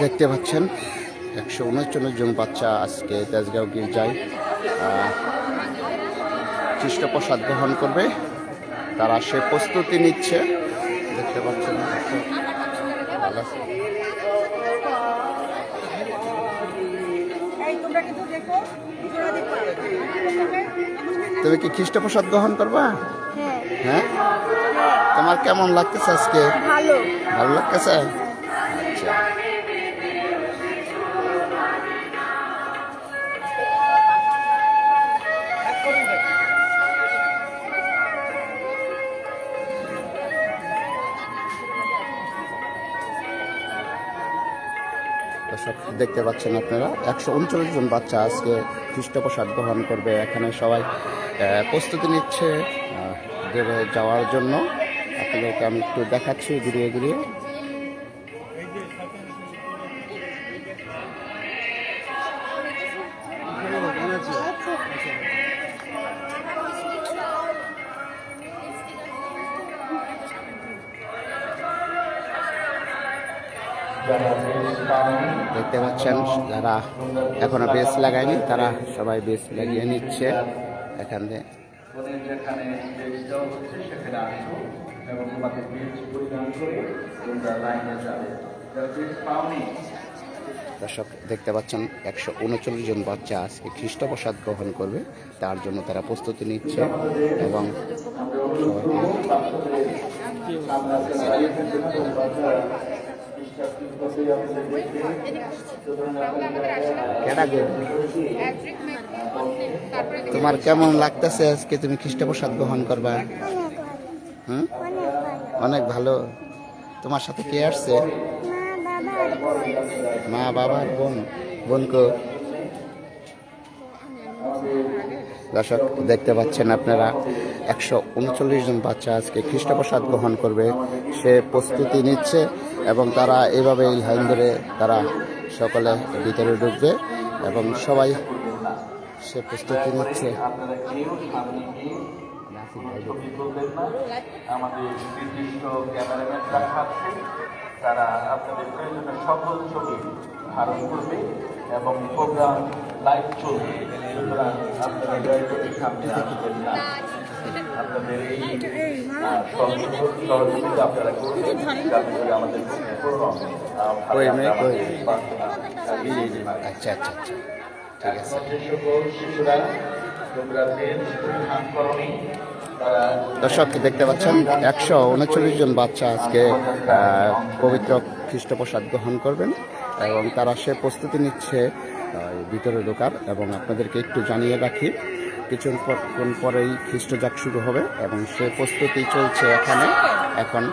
দেখতে পাচ্ছেন 139 জন বাচ্চা আজকে তেজগাঁও গির্জায় খ্রিস্টপ্রসাদ গ্রহণ করবে। তারা সে প্রস্তুতি নিচ্ছে, দেখতে পাচ্ছেন। তুমি কি খ্রিস্টপ্রসাদ গ্রহণ করবা? হ্যাঁ, তোমার কেমন লাগতেছে আজকে? ভালো লাগতেছে। আচ্ছা, দেখতে পাচ্ছেন আপনারা 139 জন বাচ্চা আজকে খ্রিস্টপ্রসাদ গ্রহণ করবে। এখানে সবাই প্রস্তুতি নিচ্ছে যাওয়ার জন্য। আপনাদেরকে আমি একটু দেখাচ্ছি ঘুরিয়ে ঘুরিয়ে। দেখতে পাচ্ছেন যারা এখনো বেস লাগায়নি তারা সবাই বেস লাগিয়ে নিচ্ছে এখানে। দর্শক দেখতে পাচ্ছেন 139 জন বাচ্চা আজকে খ্রিস্টপ্রসাদ গ্রহণ করবে, তার জন্য তারা প্রস্তুতি নিচ্ছে এবং তোমার কেমন লাগতেছে আজকে তুমি খ্রিস্টপ্রসাদ গ্রহণ করবা? অনেক ভালো। তোমার সাথে কে আসছে? মা, বাবা, বোনকে। দর্শক দেখতে পাচ্ছেন আপনারা 139 জন বাচ্চা আজকে খ্রিস্টপ্রসাদ গ্রহণ করবে, সে প্রস্তুতি নিচ্ছে এবং তারা এভাবে লাইন ধরে তারা সকলে ভিতরে ঢুকবে এবং সবাই সে প্রস্তুতি নিচ্ছে। আমাদের নির্দিষ্ট ক্যামেরাম্যান রাখা আছে, তারা আপনাদের প্রয়োজনীয় সকল ছবি ধারণ করবে এবং প্রোগ্রাম লাইভ চলবে। সুতরাং আপনারা দয়া করে সামনে আসবেন না। আপনাদের এই সহযোগিতা আপনারা করবেন যাতে করে আমাদের আচ্ছা আচ্ছা আচ্ছা, ঠিক আছে। শিশুরা পরিধান করণী। দর্শক দেখতে পাচ্ছেন 139 জন বাচ্চা আজকে পবিত্র খ্রিস্টপ্রসাদ গ্রহণ করবেন এবং তারা সে প্রস্তুতি নিচ্ছে ভিতরে ঢোকার। এবং আপনাদেরকে একটু জানিয়ে রাখি, কিছুক্ষণ পরেই খ্রিস্টযাগ শুরু হবে এবং সে প্রস্তুতি চলছে এখানে এখন।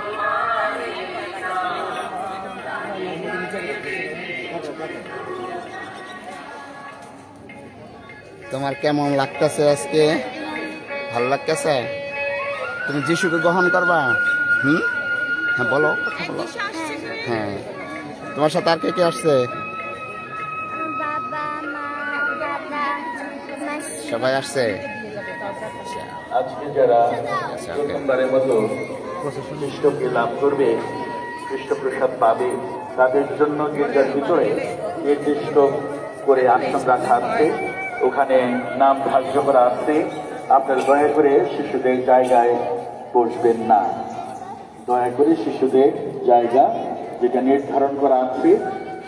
তোমার কেমন লাগতেছে আজকে? ভালো লাগতেছে? তুমি যিশুকে গ্রহণ করবা? হ্যাঁ, বলো, কথা বলো। হ্যাঁ, তোমার সাথে আর কে কে আসছে? সবাই আসছে। আজকে যারা প্রথমবারের মতো খ্রিস্টকে লাভ করবে, খ্রিস্টপ্রসাদ পাবে, তাদের জন্য গির্জার ভিতরে নির্দিষ্ট করে আসন রাখা আছে, ওখানে নাম ধার্য করা আছে। আপনারা দয়া করে শিশুদের জায়গায় বসবেন না। দয়া করে শিশুদের জায়গা যেটা নির্ধারণ করা আছে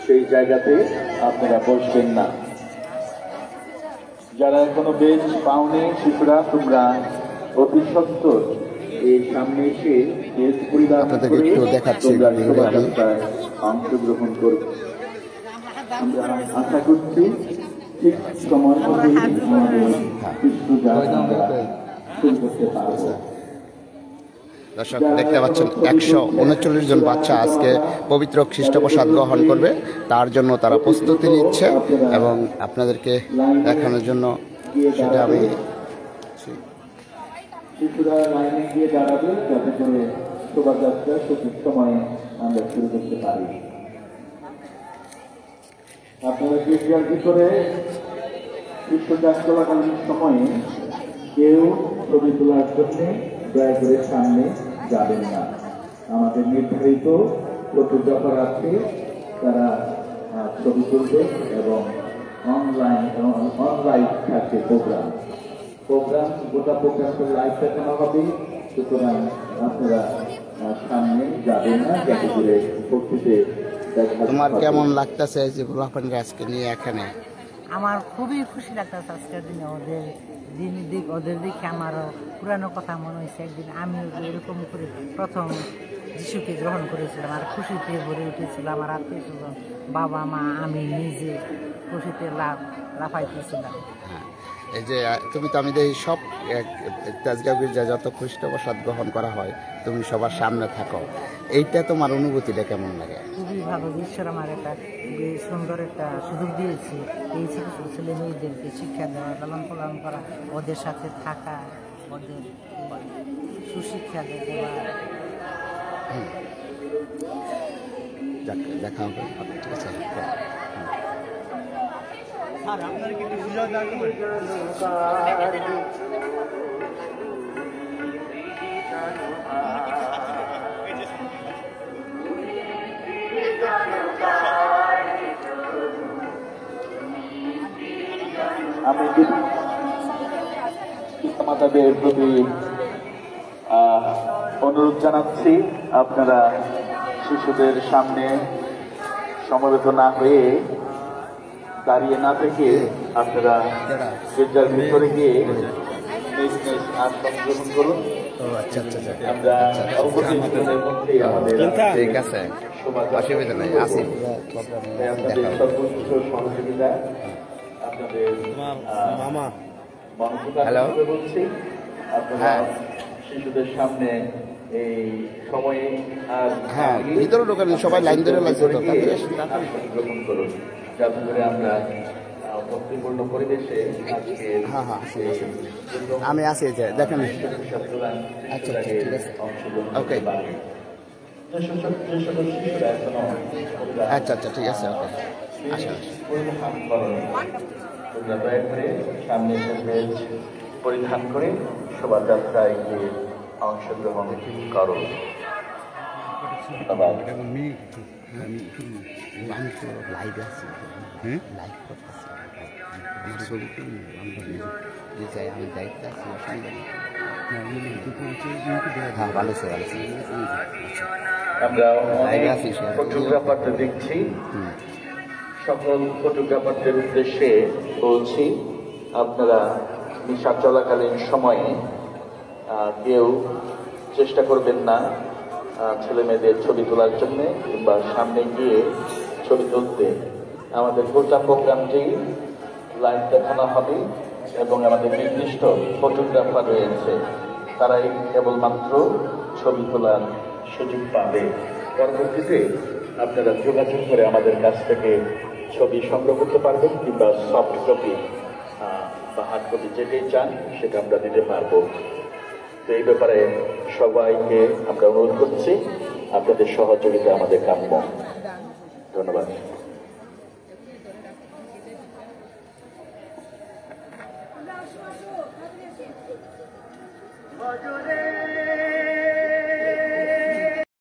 সেই জায়গাতে আপনারা বসবেন না। যারা এখনো বেশ পাওনি শিশুরা, তোমরা অতি সত্তর এই সামনে এসে বেশ পরিবার অংশগ্রহণ করবে। আমরা আশা করছি ঠিক সময় মতো আমাদের শুরু করতে পারবো। দর্শক দেখতে পাচ্ছেন 139 জন বাচ্চা আজকে পবিত্র খ্রিস্টপ্রসাদ গ্রহণ করবে, তার জন্য তারা প্রস্তুতি নিচ্ছে এবং আপনাদেরকে দেখানোর জন্য সেটা আমি শিশুরা লাইনে গিয়ে দাঁড়াবে যাতে করে শোভাযাত্রা সঠিক সময়ে আমরা শুরু করতে পারি। আপনারা গির্জার ভিতরে খ্রিস্টযাগ চলাকালীন সময়ে কেউ ছবি তোলার জন্য দয়া করে সামনে যাবেন না। আমাদের নির্ধারিত ফটোগ্রাফার আছে, তারা ছবি তুলবে এবং অনলাইন থাকবে প্রোগ্রাম গোটা প্রোগ্রামটা লাইভ দেখানো হবে। সুতরাং আপনারা সামনে যাবেন না, যাতে করে ভক্তিতে তোমার কেমন লাগতেছে যে গোলাপানরা আজকে নিয়ে এখানে? আমার খুবই খুশি লাগতেছে আজকের দিনে ওদের দিকে আমারও পুরানো কথা মনে হয়েছে। একদিন আমিও এরকম করে প্রথম যিশুকে গ্রহণ করেছিলাম, আর খুশিতে ভরে উঠেছিল আমার আত্মীয় স্বজন, বাবা মা, আমি নিজে খুশিতে লাফাইতেছিলাম। হ্যাঁ, এই যে তুমি তো আমি দেখি সব তেজগাঁও গির্জায় যত খ্রিস্টপ্রসাদ গ্রহণ করা হয় তুমি সবার সামনে থাকো, এইটা তোমার অনুভূতিটা কেমন লাগে? খুবই ভালো, ঈশ্বর আমার একটা সুন্দর একটা সুযোগ দিয়েছে এই ছোটো ছোটো ছেলে মেয়েদেরকে শিক্ষা দেওয়া, লালন পালন করা, ওদের সাথে থাকা, ওদের সুশিক্ষা দেওয়া। দেখা হবে, ঠিক আছে। আমি পিতামাতাদের প্রতি অনুরোধ জানাচ্ছি, আপনারা শিশুদের সামনে সমবেত না হয়ে দাঁড়িয়ে না থেকে আপনারা গির্জার ভিতরে গিয়ে নিজ নিজ আসন গ্রহণ করুন। আমরা অল্পতির মধ্যেই আমাদের ঠিক আছে, অসুবিধা নেই, আসি। আপনাদের সর্বোচ্চ সহযোগিতা, আপনাদের হ্যালো, বলছি আপনারা শিশুদের সামনে এই সময়ে আর হ্যাঁ ভিতরে ঢোকেন, সবাই লাইন ধরে লাগছে তো, গ্রহণ করুন, যাতে করে আমরা ভক্তিপূর্ণ পরিবেশে আজকে হ্যাঁ হ্যাঁ আমি আসি, যে দেখেন। আচ্ছা আচ্ছা, ঠিক আছে, ওকে, আচ্ছা আচ্ছা, ঠিক আছে, ওকে, আচ্ছা। তোমরা দয়া করে সামনে ড্রেস পরিধান করে শোভাযাত্রায় গিয়ে অংশগ্রহণ করো। আমি তো লাইভে আছি, লাইভ করতেছি, আমার ছবি যে চাই আমি দায়িত্ব আছি, অসুবিধা নেই। হ্যাঁ, ভালো আছে, ভালো আছে। আমরা ফটোগ্রাফারদের দেখছি, সকল ফটোগ্রাফারদের উদ্দেশ্যে বলছি, আপনারা মিশা চলাকালীন সময়ে কেউ চেষ্টা করবেন না ছেলে মেয়েদের ছবি তোলার জন্য কিংবা সামনে গিয়ে ছবি তুলতে। আমাদের গোটা প্রোগ্রামটি লাইভ দেখানো হবে এবং আমাদের নির্দিষ্ট ফটোগ্রাফার রয়েছে, তারাই কেবলমাত্র ছবি তোলার সুযোগ পাবে। পরবর্তীতে আপনারা যোগাযোগ করে আমাদের কাছ থেকে ছবি সংগ্রহ করতে পারবেন কিংবা সফট কপি বা হার্ড কপি যেটাই চান সেটা আমরা দিতে পারবো। তো এই ব্যাপারে সবাইকে আমরা অনুরোধ করছি, আপনাদের সহযোগিতা আমাদের কাম্য। ধন্যবাদ।